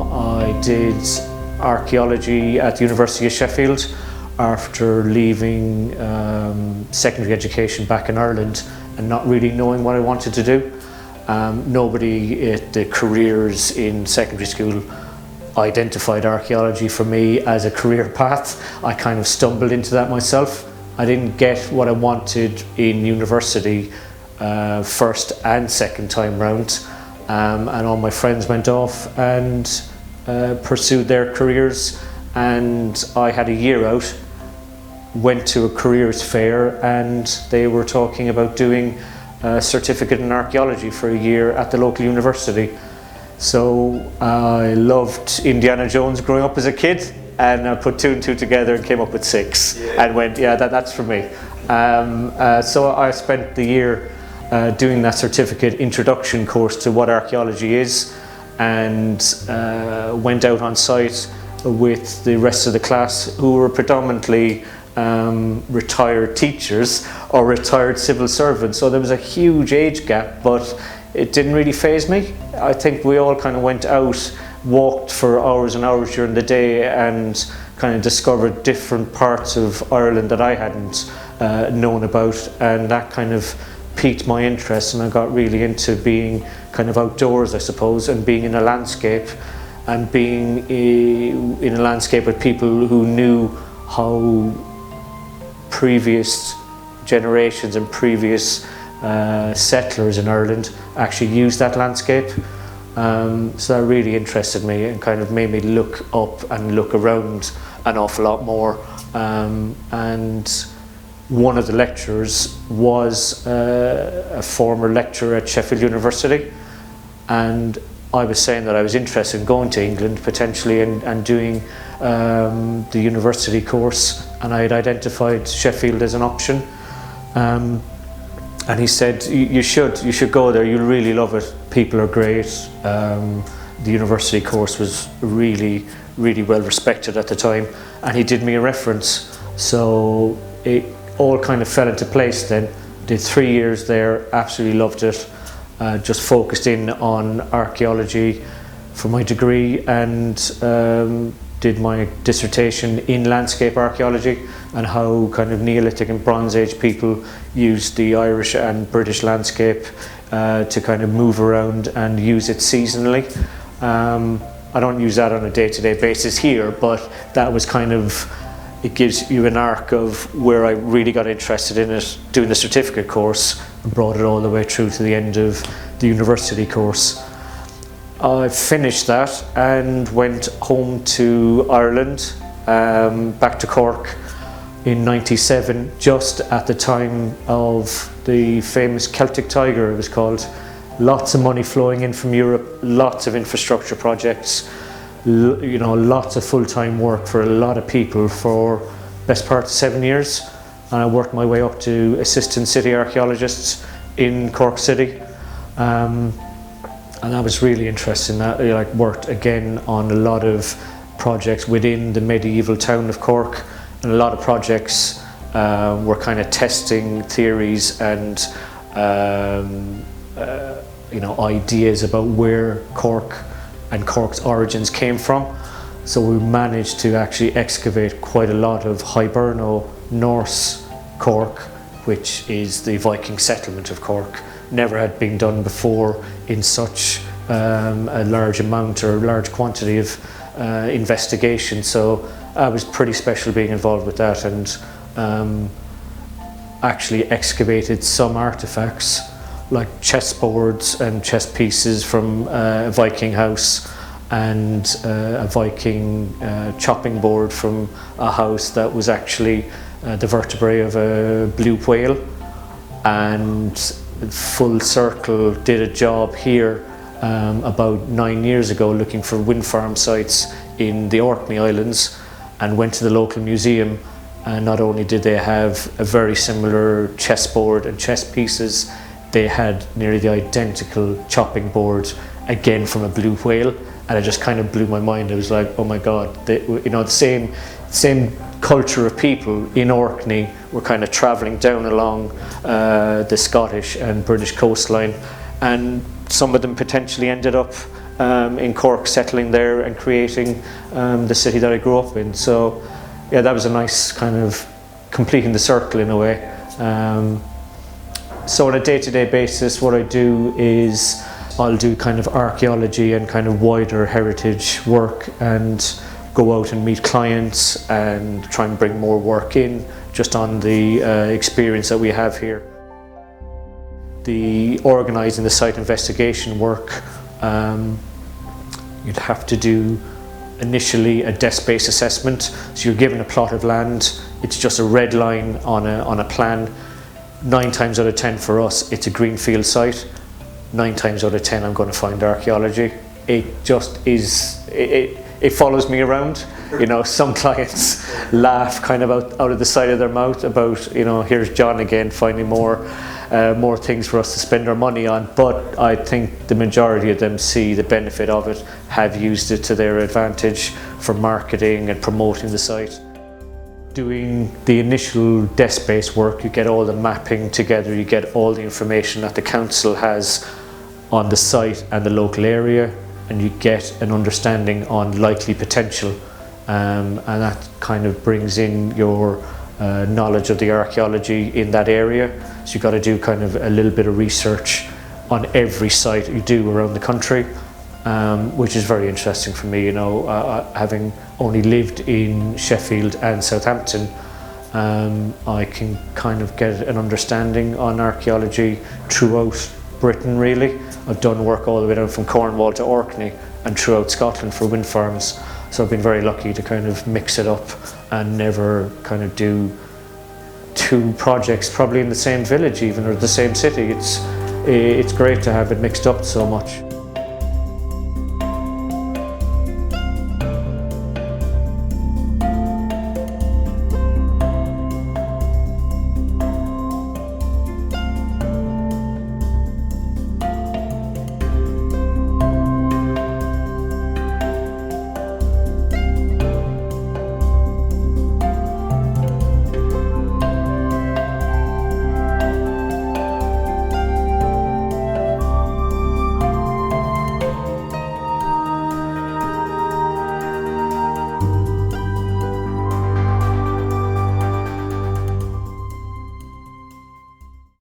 I did archaeology at the University of Sheffield after leaving secondary education back in Ireland and not really knowing what I wanted to do. Nobody at the careers in secondary school identified archaeology for me as a career path. I kind of stumbled into that myself. I didn't get what I wanted in university first and second time round, and all my friends went off and pursued their careers, and I had a year out, went to a careers fair, and they were talking about doing a certificate in archaeology for a year at the local university. So I loved Indiana Jones growing up as a kid, and I put 2 and 2 together and came up with 6, and went, yeah, that's for me. So I spent the year doing that certificate introduction course to what archaeology is, and went out on site with the rest of the class, who were predominantly retired teachers or retired civil servants. So there was a huge age gap, but it didn't really faze me. I think we all kind of went out, walked for hours and hours during the day, and kind of discovered different parts of Ireland that I hadn't known about, and that kind of piqued my interest, and I got really into being kind of outdoors, I suppose, and being in a landscape, and being in a landscape with people who knew how previous generations and previous settlers in Ireland actually used that landscape. So that really interested me and kind of made me look up and look around an awful lot more. And one of the lecturers was a former lecturer at Sheffield University, and I was saying that I was interested in going to England potentially and doing the university course, and I had identified Sheffield as an option. And he said, you should go there, you'll really love it, people are great. The university course was really, really well respected at the time, and he did me a reference. So it all kind of fell into place then. Did 3 years there, absolutely loved it. Just focused in on archaeology for my degree, and did my dissertation in landscape archaeology and how kind of Neolithic and Bronze Age people used the Irish and British landscape to kind of move around and use it seasonally. I don't use that on a day-to-day basis here, but that was kind of, it gives you an arc of where I really got interested in it, doing the certificate course, and brought it all the way through to the end of the university course. I finished that and went home to Ireland, back to Cork in '97, just at the time of the famous Celtic Tiger, it was called. Lots of money flowing in from Europe, lots of infrastructure projects, lots of full-time work for a lot of people for best part of 7 years. And I worked my way up to assistant city archaeologist in Cork City. And I was really interested in that. I worked again on a lot of projects within the medieval town of Cork, and a lot of projects were kind of testing theories and ideas about where Cork and Cork's origins came from. So we managed to actually excavate quite a lot of Hiberno Norse Cork, which is the Viking settlement of Cork. Never had been done before in such a large amount or large quantity of investigation. So it was pretty special being involved with that, and actually excavated some artefacts like chessboards and chess pieces from a Viking house, and a Viking chopping board from a house that was actually the vertebrae of a blue whale. And Full Circle did a job here about 9 years ago looking for wind farm sites in the Orkney Islands, and went to the local museum, and not only did they have a very similar chessboard and chess pieces, they had nearly the identical chopping board again from a blue whale, and it just kind of blew my mind. It was like, oh my god, the same culture of people in Orkney were kind of travelling down along the Scottish and British coastline, and some of them potentially ended up in Cork, settling there and creating the city that I grew up in. So yeah, that was a nice kind of completing the circle in a way. So on a day-to-day basis, what I do is I'll do kind of archaeology and kind of wider heritage work, and go out and meet clients and try and bring more work in just on the experience that we have here. The organising the site investigation work, you'd have to do initially a desk-based assessment. So you're given a plot of land, it's just a red line on a plan. 9 times out of 10 for us, it's a greenfield site. 9 times out of 10 I'm going to find archaeology. It just is, it follows me around. You know, some clients laugh kind of out of the side of their mouth about, you know, here's John again finding more things for us to spend our money on, but I think the majority of them see the benefit of it, have used it to their advantage for marketing and promoting the site. Doing the initial desk-based work, you get all the mapping together, you get all the information that the council has on the site and the local area, and you get an understanding on likely potential, and that kind of brings in your knowledge of the archaeology in that area. So you've got to do kind of a little bit of research on every site you do around the country, which is very interesting for me. You know, having only lived in Sheffield and Southampton, I can kind of get an understanding on archaeology throughout Britain really. I've done work all the way down from Cornwall to Orkney and throughout Scotland for wind farms. So I've been very lucky to kind of mix it up and never kind of do 2 projects probably in the same village even, or the same city. It's great to have it mixed up so much.